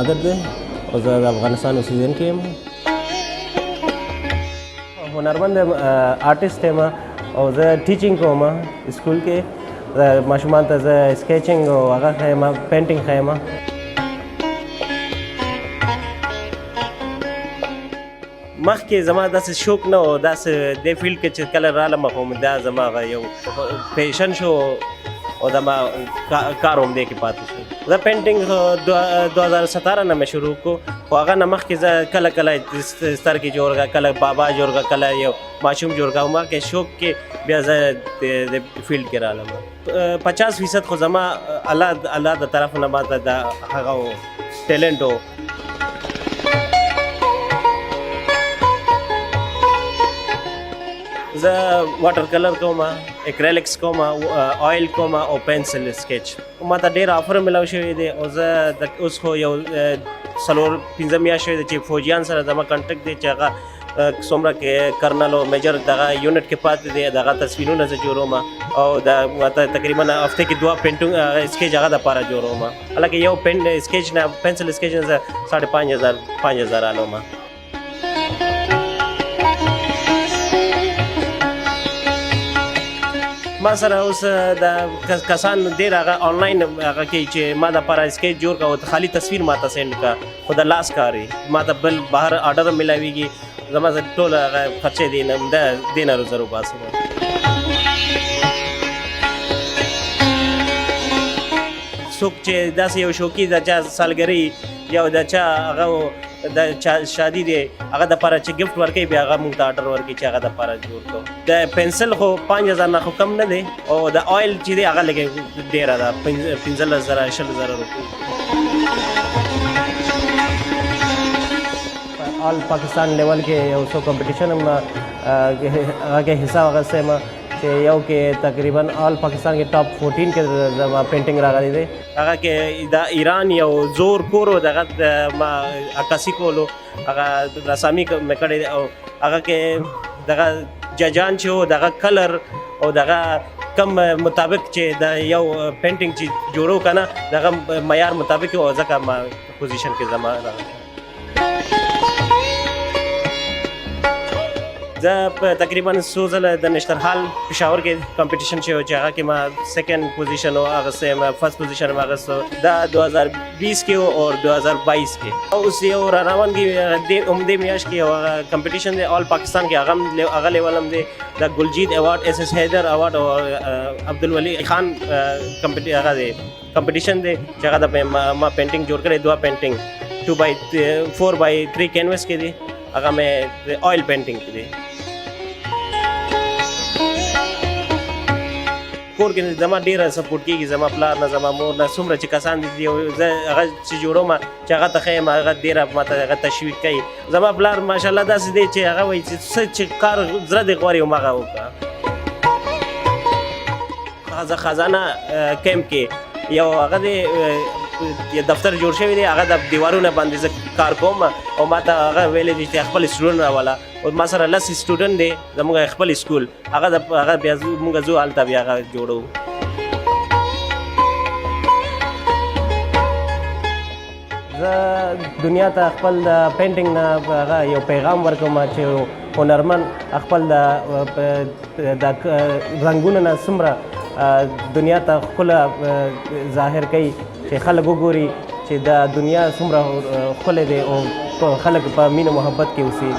عبدالقادر دی او زه د افغانستان اوسیدونکی یم. هنرمند آرټسټ یم او زه ټیچینګ کوم سکول کې. ماشومان ته زه سکیچینګ او هغه ښیم، پینټینګ ښیم. مخکې زما داسې شوق نه و، داسې دې فیلډ کې چې کله رالم خو دا زما یو پیشن شو او دا ما کار هم دې کې پاتې شو. زه پینټینګ 2017 نه مې شروع کړو، خو هغه نه مخکې زه کله کله ستر کې جوړ کړه، کله بابا جوړ کړه، کله یو ماشوم جوړ کړه. ما کې شوق کې بیا زه د فیلډ کې رالم. 50% خو زما الله د طرف نه ماته د هغه ټیلنټ و. زه واټر کلر کوم، اکریلیکس کوم، آیل کوم او پنسل سکیچ. ما ته ډېر آفر ملاو شوی دی او زه اوس خو یو 4-5 میاشتې دی چې فوجیان سره زما کنټیکټ دی چې هغه څومره کې کرنل او میجر دغه یونټ کې پاتې دی، دغه تصویرونه زه جوړوم او دا ماته تقریبا هفته کې 2 پینټینګ سکیچ هغه دپاره جوړوم. حالانکه یو سکیچ نه پنسل سکیچ نه زه 5,500 الوم. ما سره اوس د کسان ډېر هغه آنلاین هغه کوي چې ما دپاره سکیچ جوړ کړه او خالي تصویر ما ته سینډ کړه، خو د لاس کار وي. ما ته بل بهر آرډر میلاویږي، زما سره ټول هغه خرچې دې نه زه وباسم. څوک چې داسې یو شوقي د چا سالګرۍ یا د چا هغه د چا شادي دی هغه دپاره چې ګفټ ورکوي، بیا هغه موږ ته آرډر ورکوي چې هغه دپاره جوړ کړو. د پنسل خو 5,000 نه خو کم نه دی او د آیل چې دی هغه لږ ډېره ده، 15,000-20,000 روپۍ. آل پاکستان لیول کې یو څو کمپټیشن هم هغه کې حصہ واخیستی یم چې یو کې تقریبا آل پاکستان کې ټاپ 14 کې زما پینټینګ راغلی دی. هغه کې د ایران یو زور کور و، دغه ما عکاسي کولو، هغه رسامي مې کړی دی او هغه کې دغه ججان چې و دغه کلر او دغه کم مطابق چې د یو پینټینګ چې جوړو که نه دغه معیار مطابق و، ځکه ما پوزیشن کې زما راغلی. زه په تقریبا څو ځله د نشترحال پېښور کې کمپټیشن شوی چې هغه کې ما 2nd پوزیشن اخیستی یم، 1st پوزیشن هم اخیستی. دا 2020 کې او 2022 کې. اوس یو را روان کې دې میاشت کې یو کمپټیشن دی آل پاکستان کې، هغه لیول هم دی د ګلجیت ایوارډ، SS حیدر ایوارډ او عبدالولي خان هغه دی کمپټیشن دی چې هغه د ما پینټینګ جوړ کړی 2 پینټینګ 4x3 کینوس کې دی، هغه مې آیل پینټینګ کې دی. کور کې زما ډېره سپورټ کېږي، زما پلار نه زما مور نه څومره چې کسان دي زه هغه چې جوړوم چې هغه ته ښیم هغه ډېره ماته هغه تشویق کوي. زما پلار ماشاءالله داسې دی چې هغه وایي چې څه چې کار زړه دې غواړي هماغه وکړه. خزانه کیمپ کې یو هغه دی دفتر جوړ شوی دی، هغه د دیوارونه باندې زه کار کوم او ما ته هغه ویلی دی چې خپل سټوډنټ راوله او ما سره 10 سټوډنټ دی زموږ خپل سکول، هغه بیا موږ ځو هلته بیا هغه جوړو. زه دنیا ته خپل د پینټینګ نه هغه یو پیغام ورکوم چې هنرمند خپل د رنګونو نه څومره دنیا ته ښکله ظاهر کوي چې خلک وګوري چې د دنیا څومره ښکلی دی او خلک په مینه محبت کې اوسي.